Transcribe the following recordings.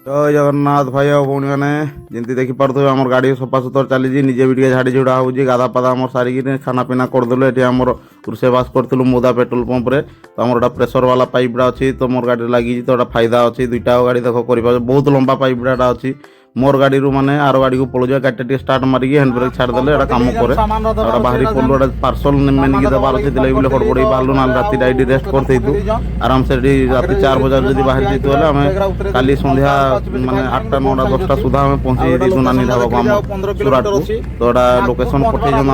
जय जगन्नाथ भाई और भौणी मैंने जमी देखिपे आम गाड़ी सफासुतर चली निजे भी झाड़ी झुड़ा हो गाधा पादा आम सारिकी खाना पीना करदेलु ये आम रोषेबास करूँ मोदा पेट्रोल पंप रे तो आम प्रेसर वाला पाइपटा अच्छी तो मोर गाड़ी लगी तो फायदा अच्छी दुईटा गाड़ी देख कर बहुत लंबा पाइपटा अच्छी मोर गाड़ी माने आर गाड़ी को पलू गाड़ी स्टार्ट मारिकी हैंड ब्रेक छाड़देले कम करे बाहरी पड़ू पार्सल मेनिकी देवार अच्छे बोले हड़बड़ी बाहर ना राति ये रेस्ट करते आराम से राति 4 बजे जब बाहर जाइए आम काली संध्या माने 8टा 9टा 10टा सुधा आम पहुँचे दी नानी ढाबा को सुराट को तो एटा लोकेशन पठे आम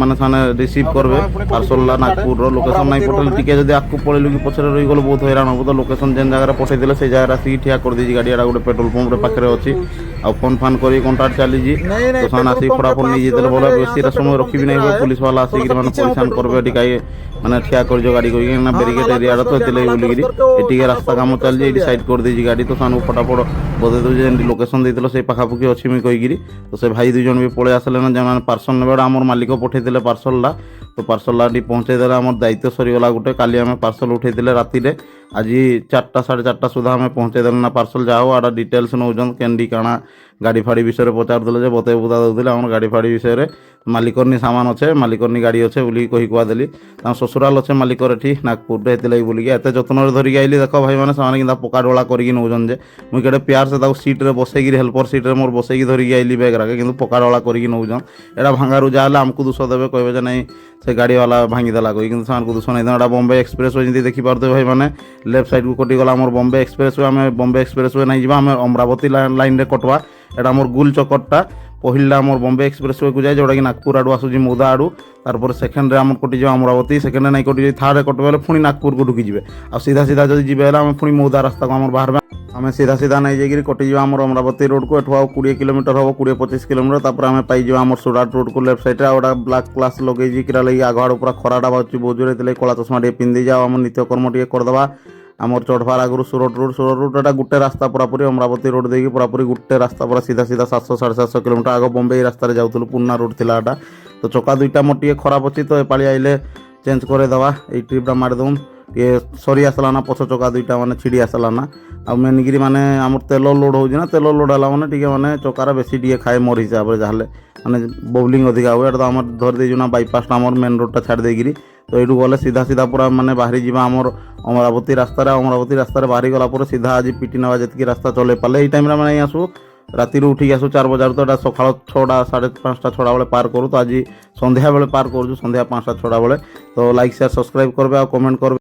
मैंने रिसीव करवे पार्सल नागपुर लोकेशन नहीं पठेल टी जब आगे पड़ेलु कि पछे रही गल बहुत हैरान हम तो लोकेशन जेन जगह पठे से जगह आसिक ठिया कर दी गाड़ी गोटे पेट्रोल पंप पाखे अच्छी आ फोन फान कर कंटाक्ट चली तो सान आसिक फटाफट नहीं जाते बोले बेसी समय रखी ना पुलिस वाला आसिक परेशान करवे कहीं मैंने ठिया कर गाड़ी कहीं बेरिकेड एरिया तो बोलिकी रास्ता कम चलती साइड कर दी गाड़ी तो सान फटाफट बदे दूजे लोकेशन देते से पाखापुखी अच्छी मुझे कहीकि तो से भाई दुजन भी पलि आसले ना जो पार्सल ने आम मालिक पठे पार्सलटा तो पार्सलटा पहुँचे आम दायित्व सरीगला गोटे काली आम पार्सल उठे राति आज 4टा 4:30 सुधा आम पहुँचे ना पार्सल जाओ आड़ा डिटेल्स नौन कैंडी काଣା गाड़ी फाड़ी विषय पचारदे बतई बुता दे आम गाड़ी फाड़ी विषय मालिकरनी सामान अच्छे मालिकरनी गाड़ी अच्छे बोली कही कहदेली ससुराल अच्छे मालिकर एठी नागपुर बोलिकी एत जत्न धरिकी आइली देख भाई मैंने से कि पका डोला करके नौन जे मुझे केटे प्यार से सीट्रे बसैक हेल्पर सीट्रे मोर बसैक धरिकी आइली बैग राके कि पका डोला करके नौन एटा भांगारू जहाँ आमको दोष देवे कहे नहीं से गाड़ी वाला भांगीदेला कही कि दोष नहीं बॉम्बे एक्सप्रेस वे जमी देखिपे भाई मैंने लेफ्ट साइड को कटिगला आम बॉम्बे एक्सप्रेस वे आम बॉम्बे एक्सप्रेस वे नहीं जावा आम अमरावती लाइन रे कटवा एटा मोर गुल चकटा पहिला मोर बॉम्बे एक्सप्रेस वे को जाए जोटा कि नागपुर आड़ू आसूँ मोदा आड़ू तार सेकेंड आम कटिज अमरावती सेकेंड नहीं कटि थर्ड कटवे पुणी नागपुर को ढुकीजे आ सीधा सीधा जब जी आम पुणी मोदा रास्ता को आम बाहर आम सीधा सीधा नहीं जाकि कटिज आम अमरावती रोड को एठू 20 किलोमीटर हम 20-25 किलोमीटर तापर आम पाइज आम सुराट रोड को लेफ्ट साइड गोटा ब्लाक क्लास लगे कि लगे आग आड़ पूरा खराटा बाजू बहुत जोर कला चश्मा टे पिंधि जाओ आम नित्यकर्म टे करदे आमर चढ़वार आगु सुरट रोड एटा गोटे रास्ता पूरापूरी अमरावती रोड देखिए पूरापूरी गोटे रास्ता पूरा सीधा सीधा 700-750 किलोमीटर आग बॉम्बे रास्तार जाऊँ पुराना रोड थिला एटा तो चका दुईटा मोर टे खराब अच्छी तो एपाली आइले चेंज करदेवा ये ट्रिपटा मारिदम टे सरी आसला ना पछ चका दुईटा माने छिड़ी आसला ना आ मेनगिरी माने आमर तेल लोड हो तेल लोड है माने टे माने चकार बेसी टे खाए मोर हिसाब से जहाँ माने बबलिंग अधिका हुए तो आम धर दे ना बाईपास आम मेन रोडटा छाड़ देगी तो यू गले सीधा सीधा पूरा माने बाहरी जावा आमर अमरावती रास्तार बाहरी गला सीधा आज पिटी नवा जी रास्ता चले पाले ये टाइम मैंने आसू राति उठिक आसू 4 बजे तो सका 6टा 5:30 6टा बेले पार करूँ तो आज संध्या बेले पार करूँ संध्या 5टा 6टा बेले तो लाइक शेयर सब्सक्राइब करबे और कमेंट करबे।